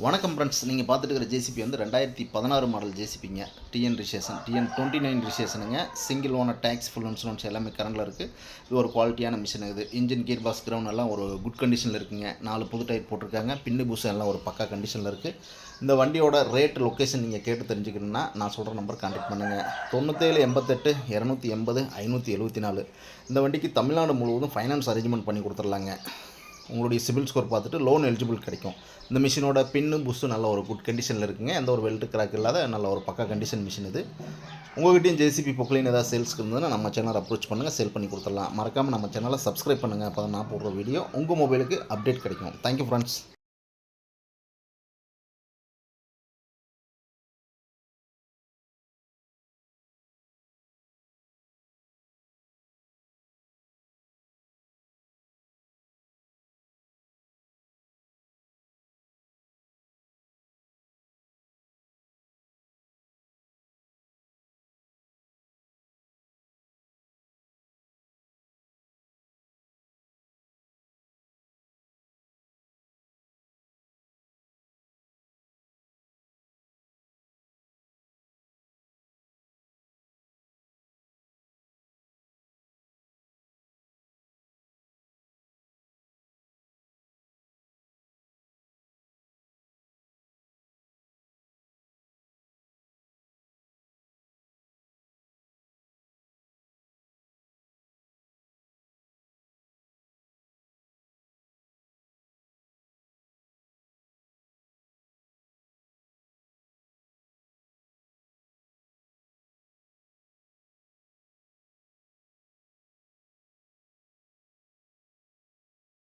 வணக்கம் ஃப்ரெண்ட்ஸ், நீங்கள் பார்த்துட்டு இருக்கிற ஜேசிபி வந்து 2016 மாடல் ஜேசிபிங்க. டிஎன் ரிஜிஸ்ட்ரேஷன் டிஎன் 29 ரிஜிஸ்ட்ரேஷனுங்க. Single owner tax full insurance எல்லாமே கரண்டில் இருக்குது. இது ஒரு குவாலிட்டியான மிஷின். இது இன்ஜின் கியர் பாக்ஸ் கிரவுண்ட் எல்லாம் ஒரு குட் கண்டிஷனில் இருக்குங்க. 4 புது டயர் போட்டிருக்காங்க. பின்னு பூசம் எல்லாம் ஒரு பக்கா கண்டிஷனில் இருக்குது. இந்த வண்டியோட ரேட் லொக்கேஷன் நீங்கள் கேட்டு தெரிஞ்சுக்கணுன்னா நான் சொல்கிற நம்பர் கான்டாக்ட் பண்ணுங்கள். 97 88 280 574. இந்த வண்டிக்கு தமிழ்நாடு முழுவதும் ஃபைனான்ஸ் அரேஞ்ச்மெண்ட் பண்ணி கொடுத்துர்லாங்க. உங்களுடைய சிபில் ஸ்கோர் பார்த்துட்டு லோன் எலிஜிபிள் கிடைக்கும். இந்த மிஷினோட பின்னு புஸ்ஸு நல்ல ஒரு குட் கண்டிஷனில் இருக்குங்க. எந்த ஒரு வெல்ட் கிராக் இல்லாத நல்ல ஒரு பக்கா கண்டிஷன் மிஷின் இது. உங்கள்கிட்டையும் ஜேசிபி பொக்லைன் ஏதாவது சேல்ஸ்க்கு இருந்ததுன்னா நம்ம சேனலை அப்ரோச் பண்ணுங்கள், சேல் பண்ணி கொடுத்துடலாம். மறக்காமல் நம்ம சேனலை சப்ஸ்கிரைப் பண்ணுங்கள். அப்போ தான் நான் போடுற வீடியோ உங்கள் மொபைலுக்கு அப்டேட் கிடைக்கும். Thank you friends.